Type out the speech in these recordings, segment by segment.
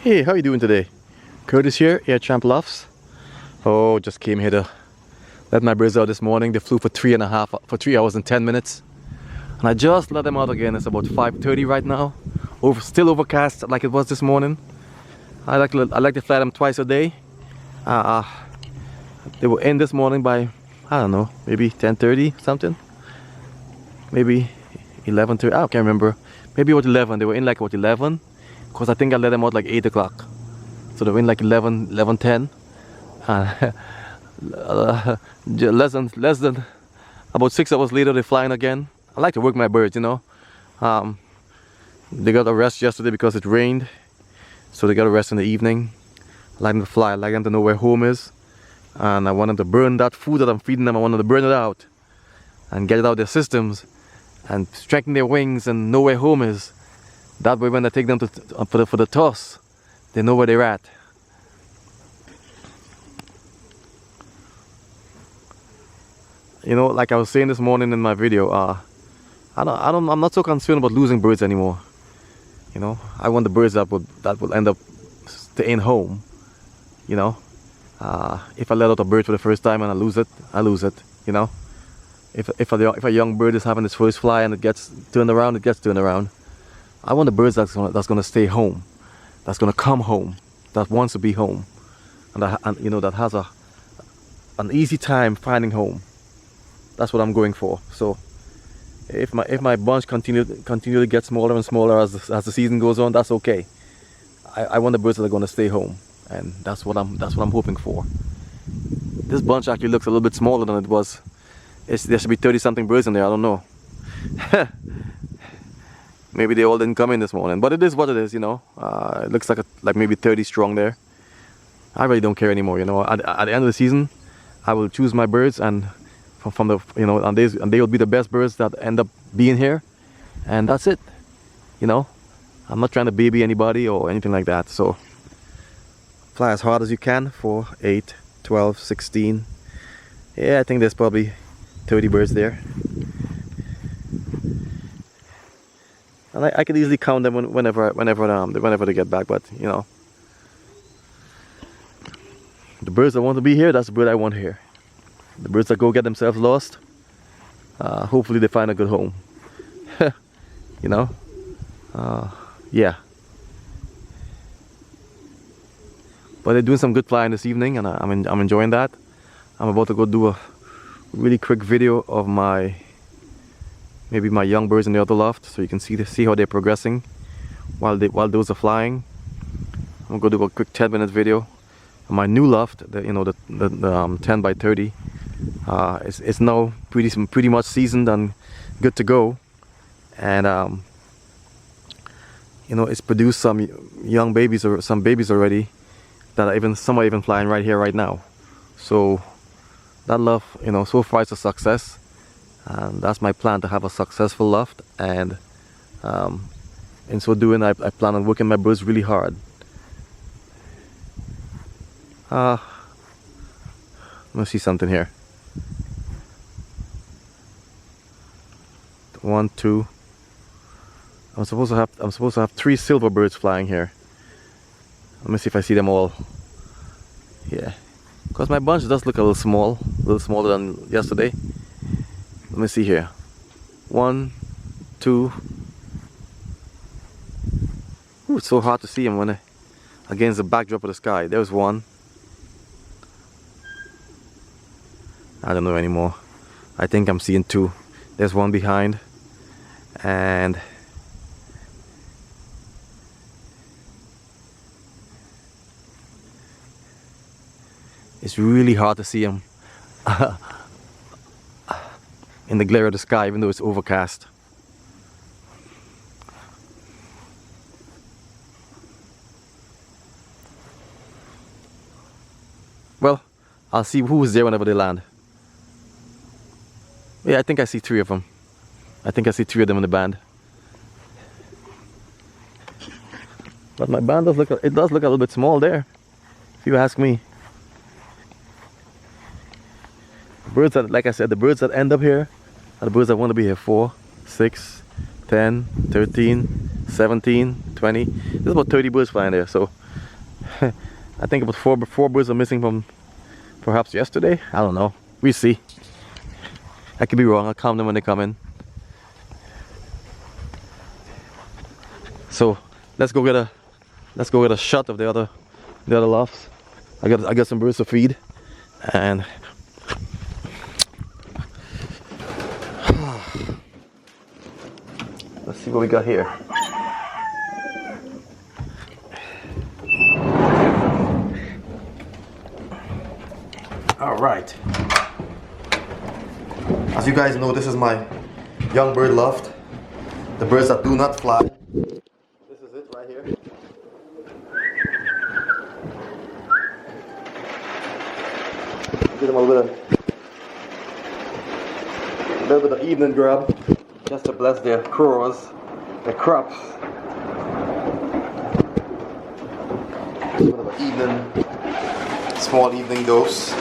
Hey, how you doing today? Curtis here at Champ Lofts. Oh, just came here to let my birds out this morning. They flew for 3 hours and 10 minutes. And I just let them out again. It's about 5:30 right now. Still overcast like it was this morning. I like to fly them twice a day. They were in this morning by, I don't know, maybe 10:30 something. Maybe 11:30, I can't remember. Maybe about 11. They were in like about 11. Because I think I let them out like 8 o'clock. So they were in like 11:10. Less than about 6 hours later they're flying again. I like to work my birds, you know. They got a rest yesterday because it rained. So they got a rest in the evening. I like them to fly, I like them to know where home is. And I want them to burn that food that I'm feeding them. I want them to burn it out and get it out of their systems and strengthen their wings and know where home is. That way when I take them for the toss, they know where they're at. You know, like I was saying this morning in my video, I'm not so concerned about losing birds anymore. You know, I want the birds that will end up staying home. You know, if I let out a bird for the first time and I lose it. You know, if a young bird is having its first fly and it gets turned around, it gets turned around. I want the birds that's gonna stay home, that's gonna come home, that wants to be home, and you know, that has an easy time finding home. That's what I'm going for. So if my bunch continually gets smaller and smaller as the season goes on, that's okay. I want the birds that are gonna stay home, and that's what I'm hoping for. This bunch actually looks a little bit smaller than it was. There should be 30 something birds in there. I don't know. Maybe they all didn't come in this morning, but it is what it is, you know. It looks like maybe 30 strong there. I really don't care anymore, you know. At the end of the season, I will choose my birds, and from the, you know, and they will be the best birds that end up being here, and that's it. You know, I'm not trying to baby anybody or anything like that. So fly as hard as you can for 8, 12, 16. Yeah, I think there's probably 30 birds there. And I could easily count them whenever they get back, but you know, the birds that want to be here, that's the bird I want here. The birds that go get themselves lost, hopefully they find a good home. You know, yeah. But they're doing some good flying this evening, and I'm enjoying that. I'm about to go do a really quick video of maybe my young birds in the other loft, so you can see how they're progressing while those are flying. I'm gonna do a quick 10-minute video of my new loft, the 10 by 30. It's now pretty much seasoned and good to go, and you know, it's produced some young babies or some babies already that some are even flying right here right now. So that loft, you know, so far it's a success. And that's my plan, to have a successful loft, and in so doing I plan on working my birds really hard. Let me see something here. 1, 2. I'm supposed to have 3 silver birds flying here. Let me see if I see them all. Yeah, because my bunch does look a little smaller than yesterday. Let me see here. 1, 2. Ooh, it's so hard to see them against the backdrop of the sky. There's 1. I don't know anymore. I think I'm seeing 2. There's 1 behind, and it's really hard to see them in the glare of the sky, even though it's overcast. Well, I'll see who is there whenever they land. Yeah, I think I see 3 of them. I think I see 3 of them in the band. But my band does look a little bit small there, if you ask me. Birds that, like I said, the birds that end up here are the birds that want to be here. 4, 6, 10, 13, 17, 20. There's about 30 birds flying there. So I think about four birds are missing from perhaps yesterday. I don't know. We see. I could be wrong. I'll count them when they come in. So let's go get a shot of the other lofts. I got some birds to feed, and let's see what we got here. All right. As you guys know, this is my young bird loft. The birds that do not fly. This is it right here. Give them a little bit of evening grub, just to bless their crows, their crops. A bit of an small evening dose.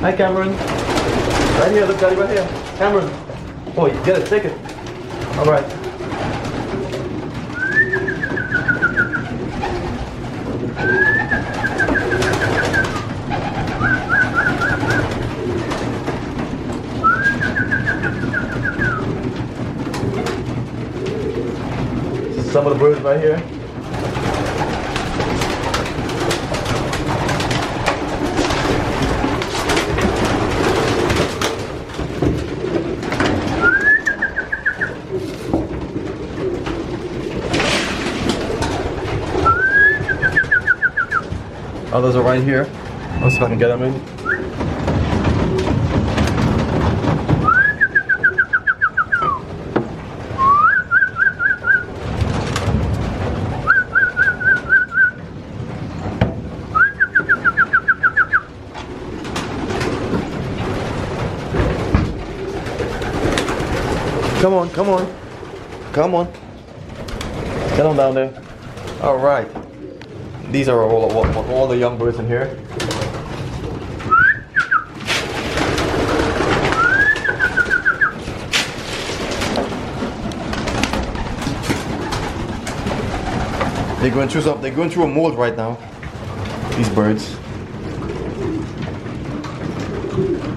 Hi Cameron. Right here, look Daddy, right here. Cameron. Oh, you get it, take it. Alright. Some of the birds right here. Others are right here. Let's see if I can get them in. Come on, come on. Come on. Get on down there. All right. These are all the young birds in here. They're going through a moult right now. These birds.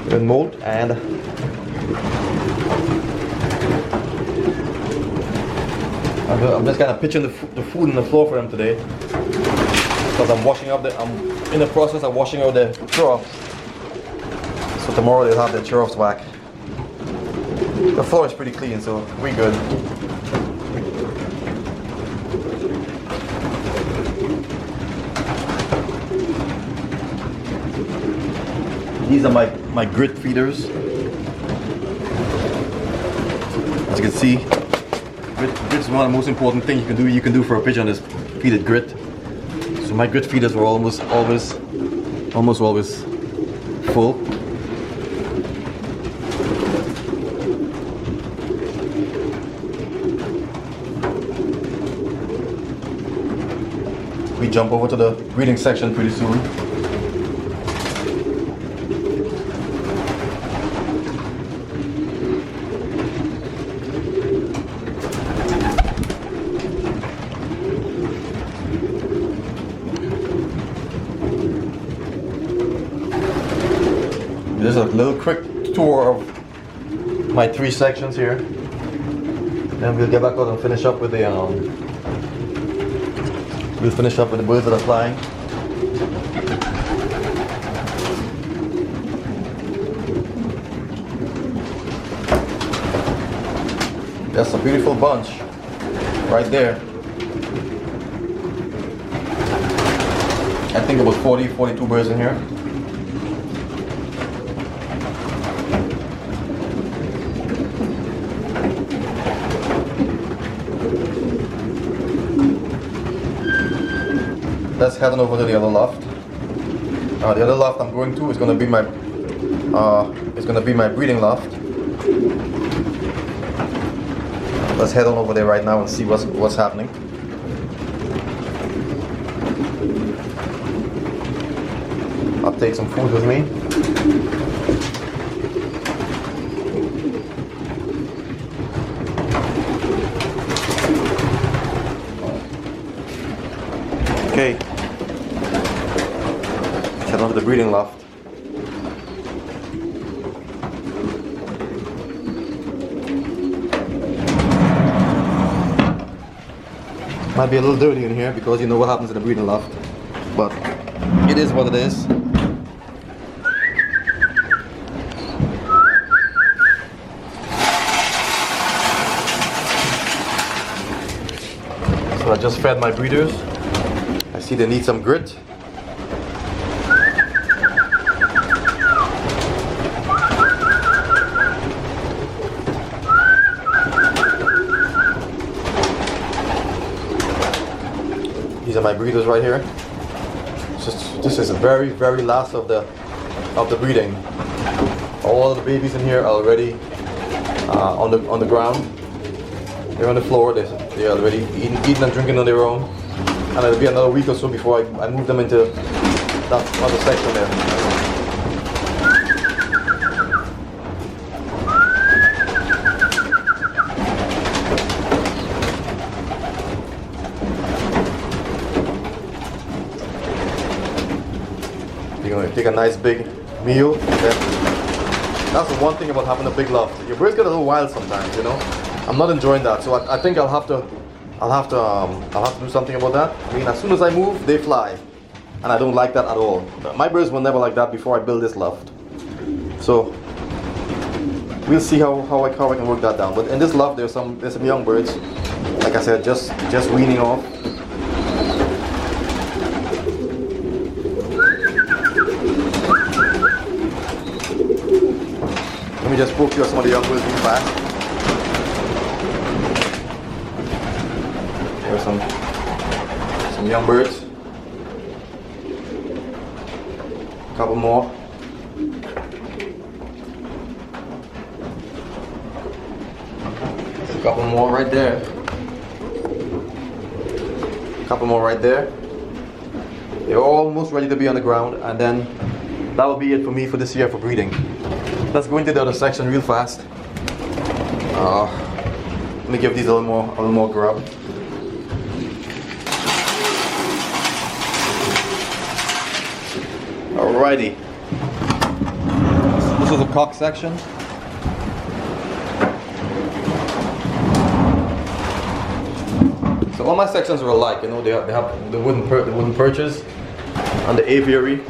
They're in moult, and I'm just kind of pitching the food on the floor for them today. Because I'm in the process of washing out the troughs. So tomorrow they'll have their troughs back. The floor is pretty clean, so we're good. These are my grit feeders. As you can see, grit is one of the most important things you can do for a pigeon is feed it grit. So my grit feeders were almost always full. We jump over to the breeding section pretty soon. This is a little quick tour of my 3 sections here. Then we'll get back out and finish up with the birds that are flying. That's a beautiful bunch right there. I think it was 42 birds in here. let's head on over to the other loft. The other loft I'm going to is going to be my breeding loft. Let's head on over there right now and see what's happening. I'll take some food with me. Okay. Head on to the breeding loft. Might be a little dirty in here because you know what happens in the breeding loft, but it is what it is. So I just fed my breeders. I see they need some grit. These are my breeders right here. This is the very last of the breeding. All of the babies in here are already on the ground. They're on the floor. They're already eating and drinking on their own. And it'll be another week or so before I move them into that other section there. You're gonna take a nice big meal. That's the one thing about having a big loft. Your birds get a little wild sometimes, you know. I'm not enjoying that, so I think I'll have to do something about that. I mean, as soon as I move, they fly, and I don't like that at all. My birds were never like that before I built this loft. So we'll see how I can work that down. But in this loft, there's some young birds. Like I said, just weaning off. Let me just procure some of the young birds real fast. There's some young birds. A couple more. A couple more right there. A couple more right there. They're almost ready to be on the ground, and then that will be it for me for this year for breeding. Let's go into the other section real fast. Let me give these a little more grub. Alrighty. This is a cock section. So all my sections are alike, you know. They have the wooden perches and the aviary.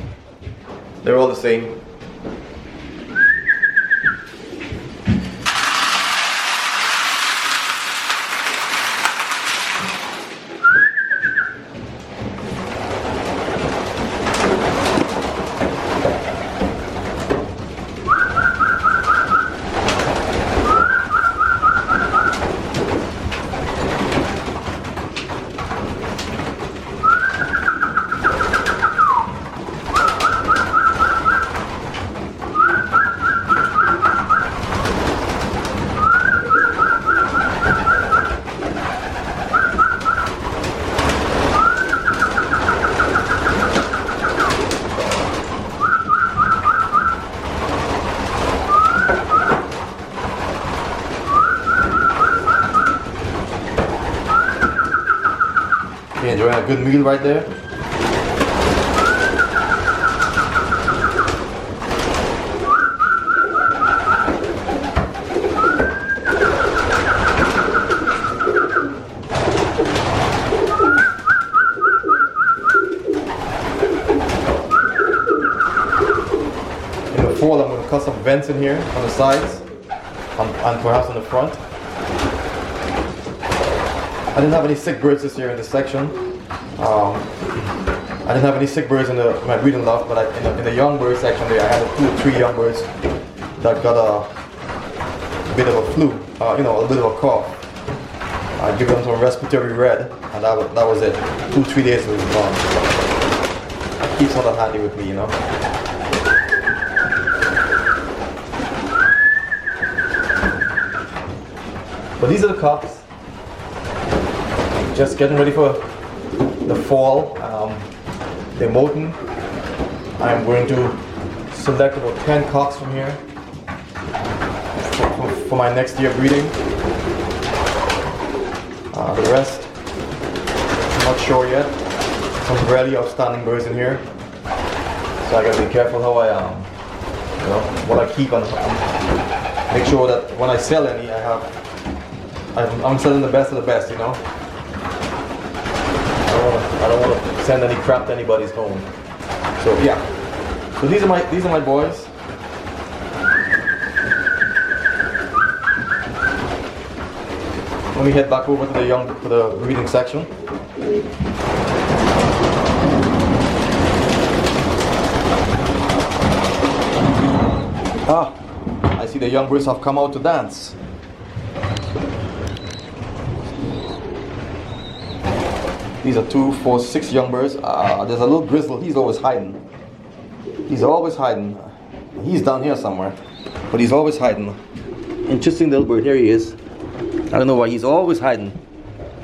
They're all the same. Enjoying a good meal right there. In the fall, I'm going to cut some vents in here on the sides and perhaps on the front. I didn't have any sick birds this year in this section. I didn't have any sick birds in my breeding loft, but in the young bird section there, I had 2 or 3 young birds that got a bit of a flu, a bit of a cough. I gave them some respiratory red, and that was it. 2 or 3 days it was gone. keeps not that handy with me, you know. But these are the cocks. Just getting ready for the fall. They're molting. I'm going to select about 10 cocks from here for my next year breeding. The rest, I'm not sure yet. Some really outstanding birds in here, so I gotta be careful how I you know, what I keep on. Make sure that when I sell any, I'm selling the best of the best, you know. I don't want to send any crap to anybody's home. So yeah. So these are my boys. Let me head back over to the breeding section. Ah, I see the young birds have come out to dance. These are 2, 4, 6 young birds. There's a little grizzle. He's always hiding. He's always hiding. He's down here somewhere, but he's always hiding. Interesting little bird. Here he is. I don't know why he's always hiding.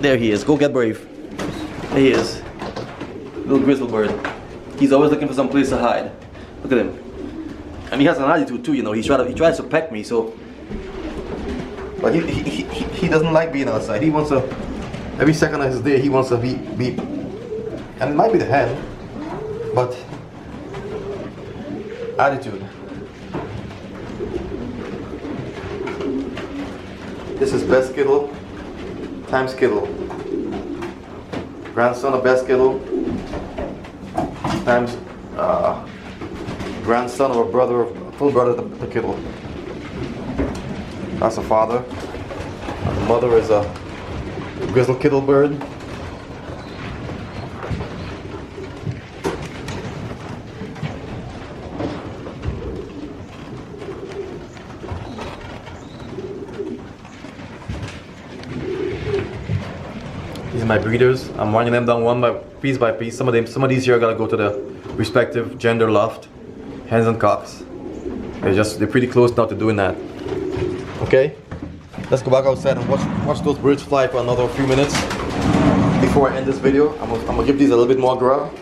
There he is. Go get brave. There he is. Little grizzle bird. He's always looking for some place to hide. Look at him. And he has an attitude too, you know. He tries to peck me, so. But he doesn't like being outside. He wants to. Every second of his day, he wants to be. And it might be the hen, but attitude. This is Best Skittle times Skittle. Grandson of Best Skittle times grandson of a brother, full brother to Kittle. That's a father. And the mother is a grizzle kittle bird. These are my breeders. I'm winding them down piece by piece. Some of these here gotta go to the respective gender loft. Hens and cocks. They're pretty close now to doing that. Okay, let's go back outside and watch those birds fly for another few minutes before I end this video. I'm gonna give these a little bit more grub.